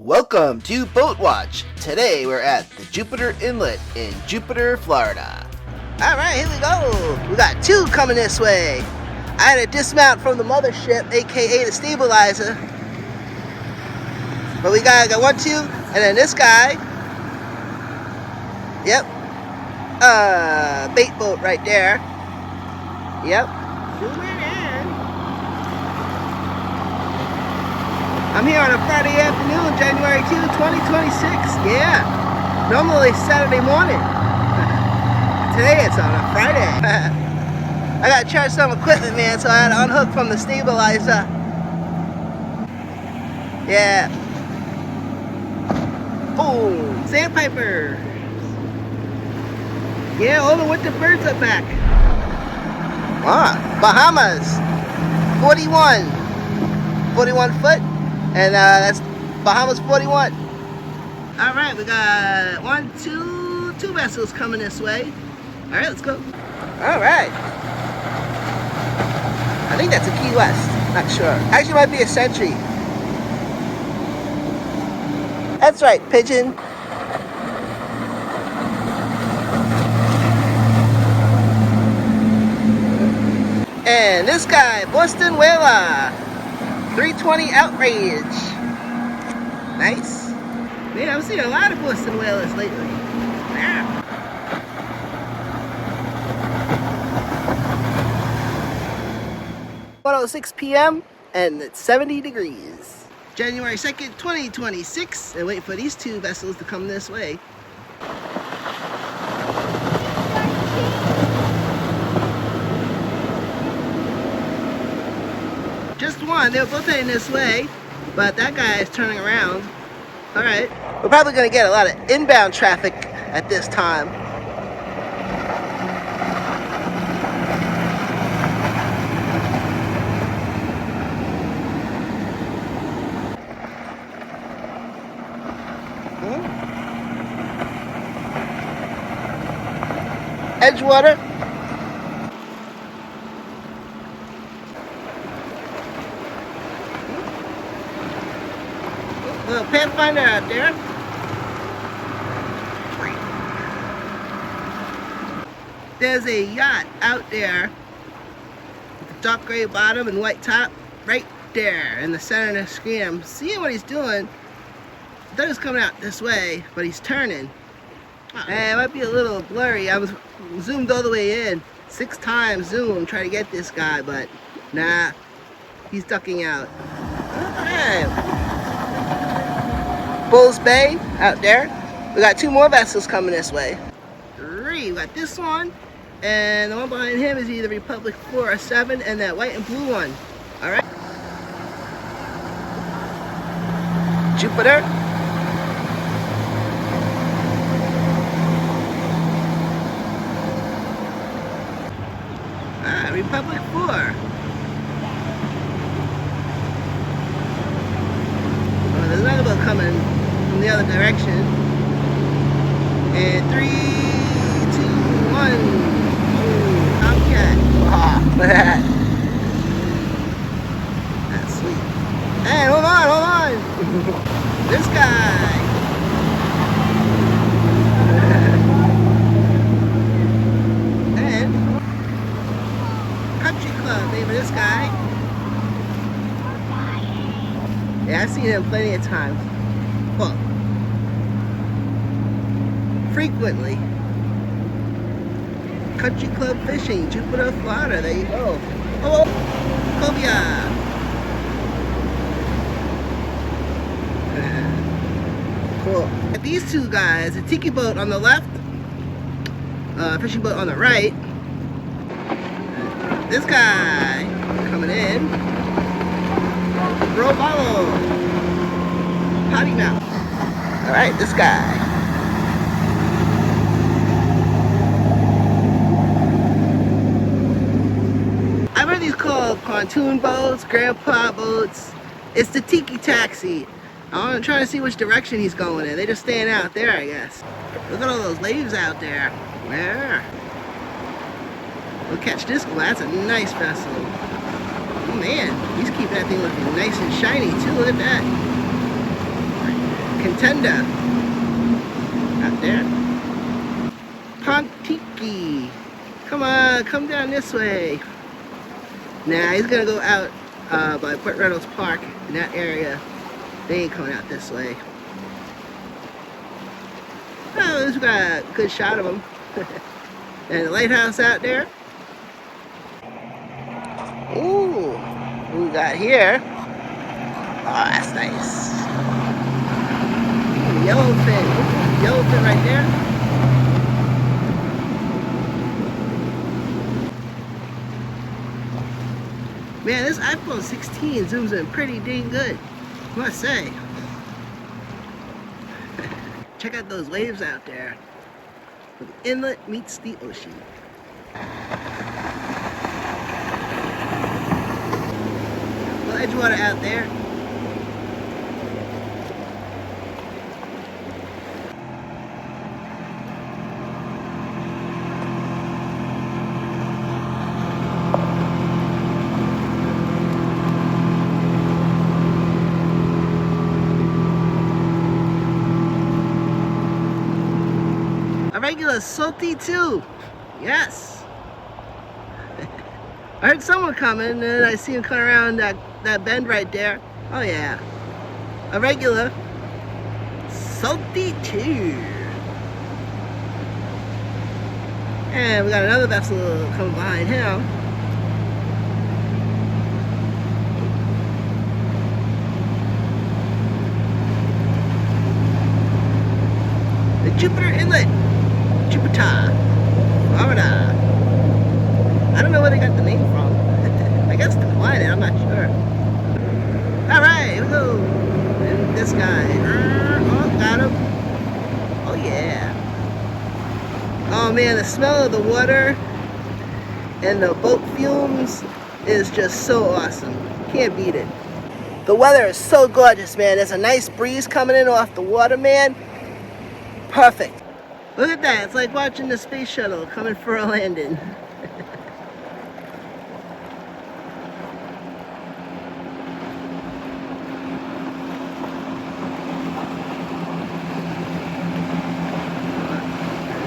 Welcome to Boat Watch. Today we're at the Jupiter Inlet in Jupiter, Florida. Alright, here we go. We got two coming this way. I had to dismount from the mothership, aka the stabilizer. But we got 1, 2, and then this guy. Yep. Bait boat right there. Yep. Zoom in. I'm here on a Friday afternoon, January 2, 2026. Yeah. Normally Saturday morning. Today it's on a Friday. I got to charge some equipment, man, so I had to unhook from the stabilizer. Yeah. Oh, sandpiper. Yeah, all the winter birds are back. Ah, Bahamas. 41 foot. And that's Bahamas 41. All right, we got two vessels coming this way. All right, let's go. All right. I think that's a Key West. Not sure. Actually, it might be a Century. That's right, Pigeon. And this guy, Boston Whaler. 320 Outrage. Nice. Man, I've seen a lot of Boston Whalers lately. Yeah. 1:06 p.m. and it's 70 degrees. January 2nd, 2026. And waiting for these two vessels to come this way. Just one, they were both heading this way, but that guy is turning around. All right, we're probably gonna get a lot of inbound traffic at this time. Edgewater. Little Pathfinder out there. There's a yacht out there with a dark gray bottom and white top right there in the center of the screen. I'm seeing what he's doing. I thought he was coming out this way, but he's turning. And it might be a little blurry. I was zoomed all the way in. 6 times zoom, try to get this guy, but nah, he's ducking out. Alright. Bulls Bay out there. We got 2 more vessels coming this way. 3. We got this one, and the one behind him is either Republic 4 or 7, and that white and blue one. All right. Jupiter. Republic 4. Oh, there's another boat coming from the other direction. And 3, 2, 1. Oh, Tomcat. Wow, look at that. That's sweet. Hey, hold on. This guy. And Country Club, name of this guy. Yeah, I've seen him plenty of times. Well, frequently. Country Club Fishing, Jupiter, Florida. There you go. Oh, Cobia. Cool. These two guys, a tiki boat on the left, fishing boat on the right. This guy coming in. Robalo. Potty mouth. All right, this guy. I've heard these called pontoon boats, grandpa boats. It's the tiki taxi. I'm trying to see which direction he's going in. They're just staying out there, I guess. Look at all those waves out there. Yeah. We'll catch this one. That's a nice vessel. Oh man, he's keeping that thing looking nice and shiny too. Look at that. contender out there. Pontiki. Come on, come down this way. Nah, he's gonna go out by Port Reynolds Park in that area. They ain't coming out this way. Oh, this got a good shot of him. And the lighthouse out there. Ooh, what we got here? Oh, that's nice. Yellowfin. Yellowfin right there. Man, this iPhone 16 zooms in pretty dang good, I must say. Check out those waves out there. The inlet meets the ocean. Well, Edgewater out there. A regular salty too. Yes. I heard someone coming and then I see him coming around that bend right there. Oh yeah. A regular salty too. And we got another vessel coming behind him. The Jupiter Inlet. Jupiter, Florida. I don't know where they got the name from. I guess the planet, I'm not sure. Alright, here we go. And this guy. Oh, got him. Oh, yeah. Oh, man, the smell of the water and the boat fumes is just so awesome. Can't beat it. The weather is so gorgeous, man. There's a nice breeze coming in off the water, man. Perfect. Look at that, it's like watching the space shuttle coming for a landing.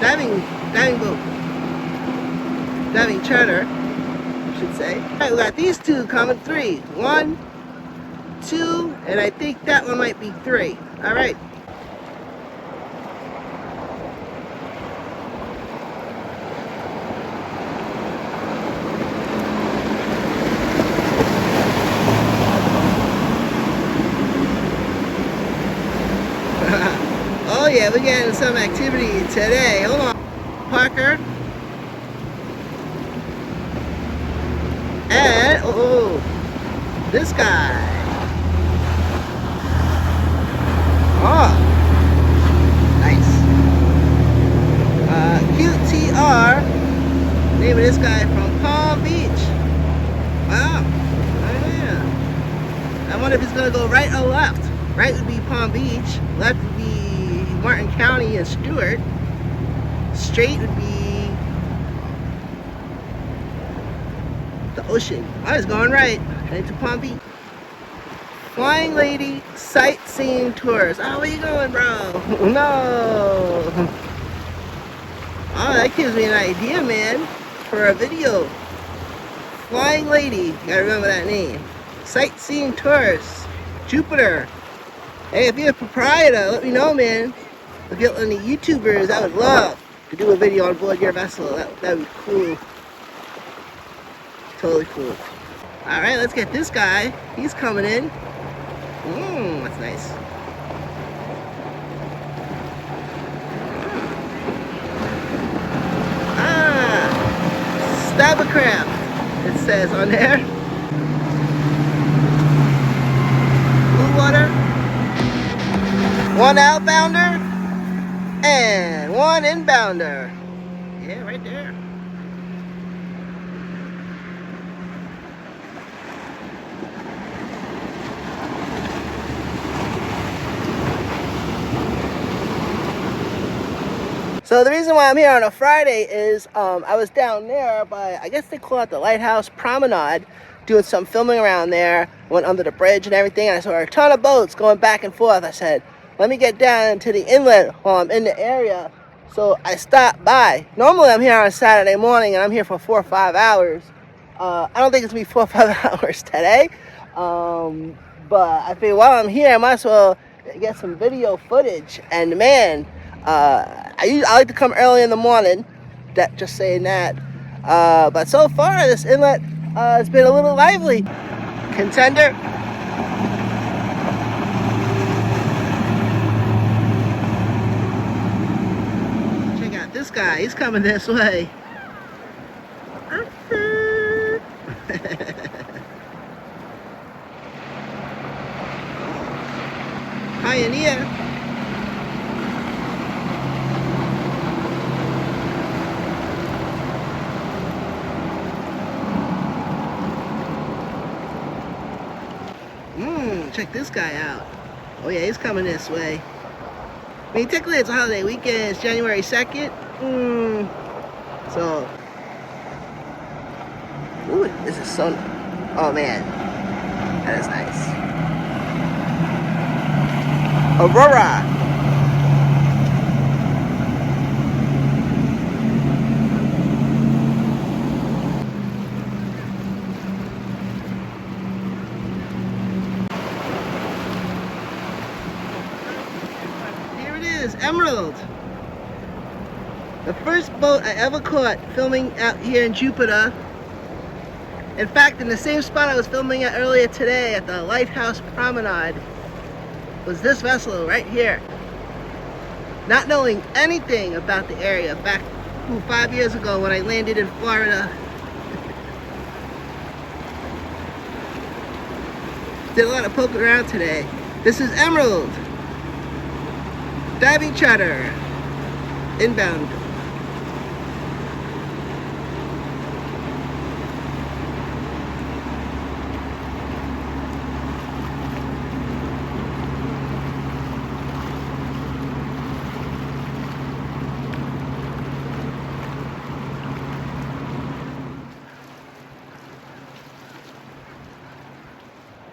Diving boat. Diving charter, I should say. Alright, we got these two coming, 3. 1, 2, and I think that one might be 3. Alright. Oh yeah, we're getting some activity today. Hold on. Parker. And, oh, this guy. Oh, nice. QTR. Name of this guy from Palm Beach. Wow. Oh yeah. I wonder if he's going to go right or left. Right would be Palm Beach. Left would be Martin County and Stewart. Straight would be the ocean. I was going right. Heading to Palm Beach. Flying Lady Sightseeing Tours. Oh, where you going, bro? No. Oh, that gives me an idea, man, for a video. Flying Lady. Gotta remember that name. Sightseeing Tours. Jupiter. Hey, if you're a proprietor, let me know, man. If you're any YouTubers, I would love to do a video on board your vessel. That would be cool. Totally cool. Alright, let's get this guy. He's coming in. That's nice. Stabbercraft, it says on there. Blue water. 1 outbounder and 1 inbounder. Yeah, right there. So the reason why I'm here on a Friday is I was down there by, I guess they call it the Lighthouse Promenade, doing some filming around there. Went under the bridge and everything, and I saw a ton of boats going back and forth. I said, let me get down to the inlet while I'm in the area. So I stopped by. Normally I'm here on a Saturday morning and I'm here for 4 or 5 hours. I don't think it's gonna be 4 or 5 hours today. But I figure while I'm here, I might as well get some video footage. And man, I like to come early in the morning. Just saying that. But so far, this inlet has been a little lively. Contender. Check out this guy. He's coming this way. Pioneer. Check this guy out. Oh yeah, he's coming this way. I mean, technically it's a holiday weekend. It's January 2nd. So, ooh, this is so, oh man, that is nice. Aurora. Emerald. The first boat I ever caught filming out here in Jupiter. In fact, in the same spot I was filming at earlier today at the Lighthouse Promenade was this vessel right here. Not knowing anything about the area back 5 years ago when I landed in Florida. Did a lot of poking around today. This is Emerald. Diving charter, inbound.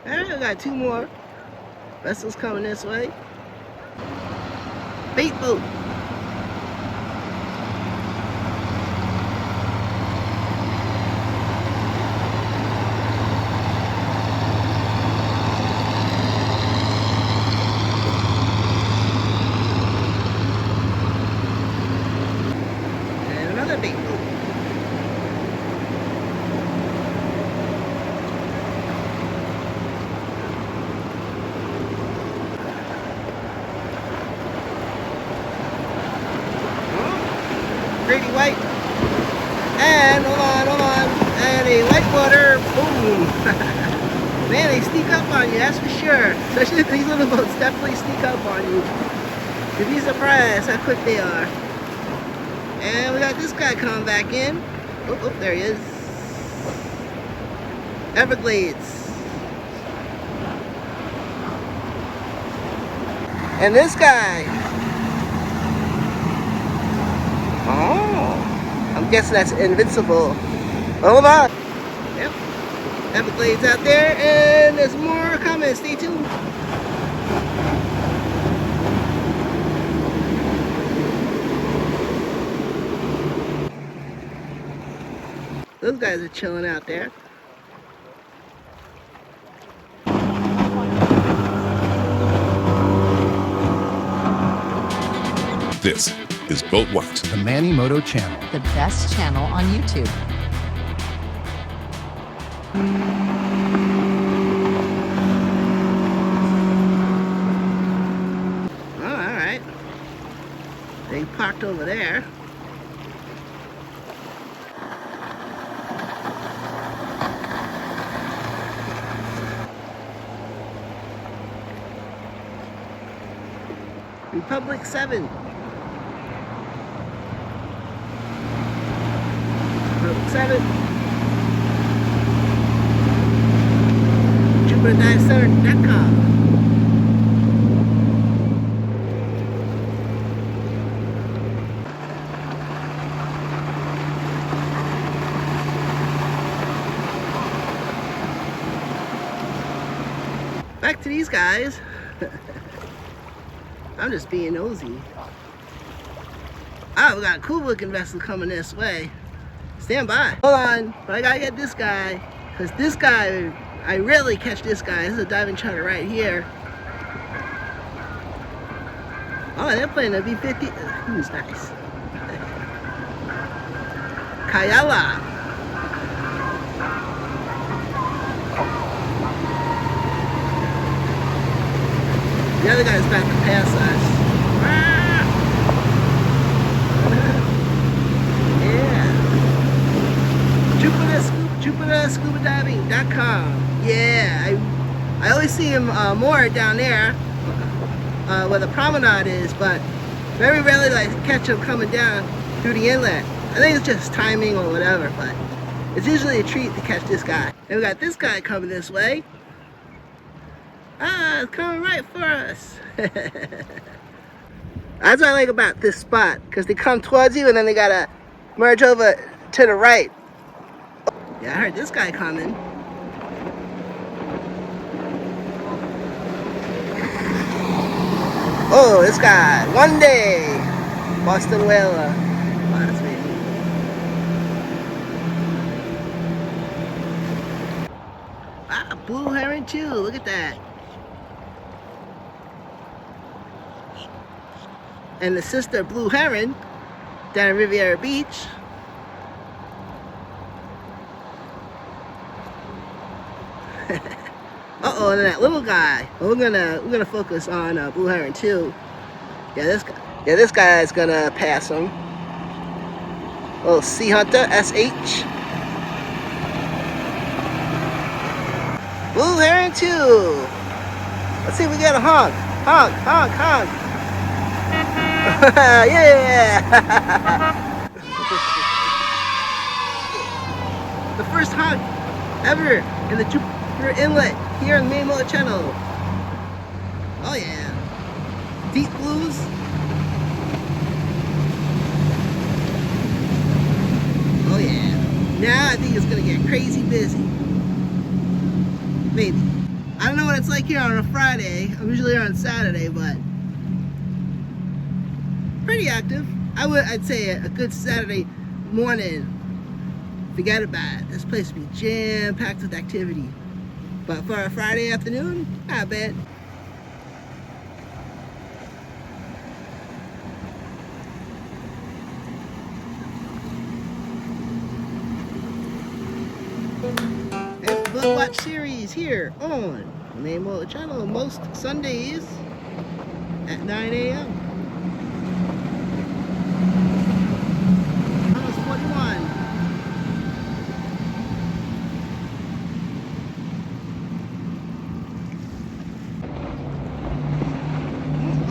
And I got 2 more vessels coming this way. Bait boat. And another bait boat. Pretty white, and hold on, and a whitewater, boom. Man, they sneak up on you, that's for sure. Especially these little boats definitely sneak up on you. You'd be surprised how quick they are. And we got this guy coming back in. Oh, there he is. Everglades. And this guy. Oh, I'm guessing that's Invincible. Hold on. Yep. Everglades out there, and there's more coming. Stay tuned. Those guys are chilling out there. This is Boat Watch, the Manny Moto Channel, the best channel on YouTube. Oh, all right. They parked over there. Republic 7. Republic 7. JupiterDiveCenter.com. Back to these guys. I'm just being nosy. Oh, we got a cool looking vessel coming this way. Stand by. Hold on, but I gotta get this guy. Because this guy, I rarely catch this guy. This is a diving charter right here. Oh, they're playing a B-50. Who's nice? Kayala. The other guy's about to pass us. Yeah. JupiterScubaDiving.com. Yeah, I always see him more down there where the promenade is, but very rarely like catch him coming down through the inlet. I think it's just timing or whatever, but it's usually a treat to catch this guy. And we got this guy coming this way. Ah, it's coming right for us. That's what I like about this spot, because they come towards you and then they gotta merge over to the right. Yeah, I heard this guy coming. Oh, this guy. One day. Boston Whaler. Oh, that's me. Ah, blue heron too. Look at that. And the sister blue heron down at Riviera Beach. Uh-oh, and that little guy. Well, we're gonna focus on blue heron too. Yeah, this guy is gonna pass him. Little Sea Hunter SH. Blue heron too. Let's see if we get a honk. Honk, honk, honk. Yeah! The first honk ever in the Jupiter Inlet here on the Manny Moto Channel. Oh yeah. Deep blues. Oh yeah. Now I think it's gonna get crazy busy. Maybe. I don't know what it's like here on a Friday. I'm usually here on Saturday, but pretty active. I'd say a good Saturday morning. Forget about it. This place will be jam-packed with activity. But for a Friday afternoon, not bad. It's the Boat Watch series here on the Manny Moto Channel most Sundays at 9 a.m.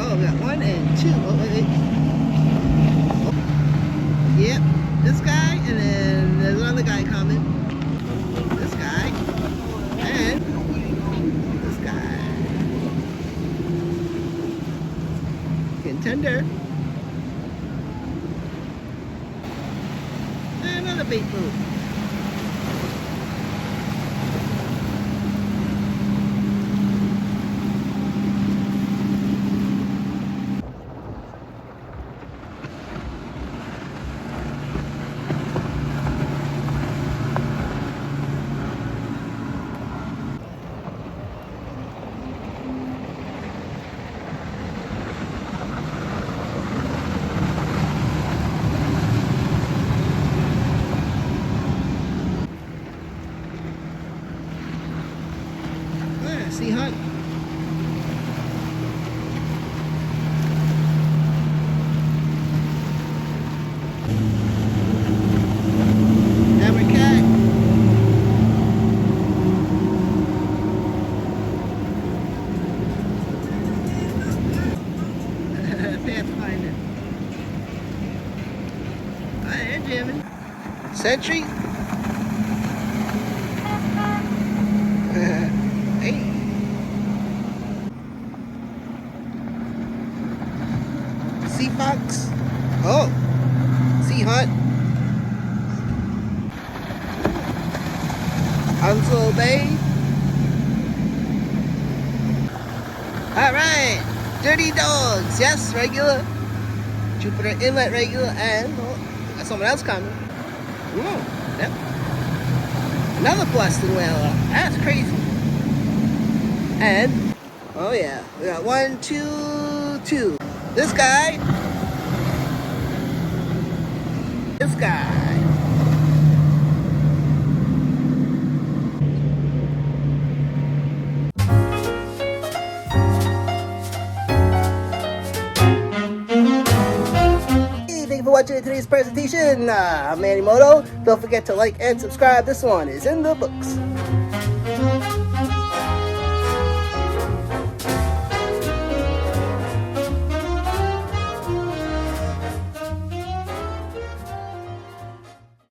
Oh, we got 1 and 2. Oh, wait. Oh. Yep, this guy, and then there's another guy coming. This guy, and this guy. Contender. And another bait boat. Sea hunt. Hammer cat. Pathfinder. Alright, they're jamming. Sentry. Hey. Sea fox. Oh. Sea hunt. Onslow Bay. All right. Dirty dogs, yes, regular. Jupiter Inlet regular, and we got someone else coming. Yep. Another Boston whaler. That's crazy. And, oh yeah, we got 1, 2, 2. This guy. This guy. Thank you for watching today's presentation. I'm Manny Moto. Don't forget to like and subscribe. This one is in the books.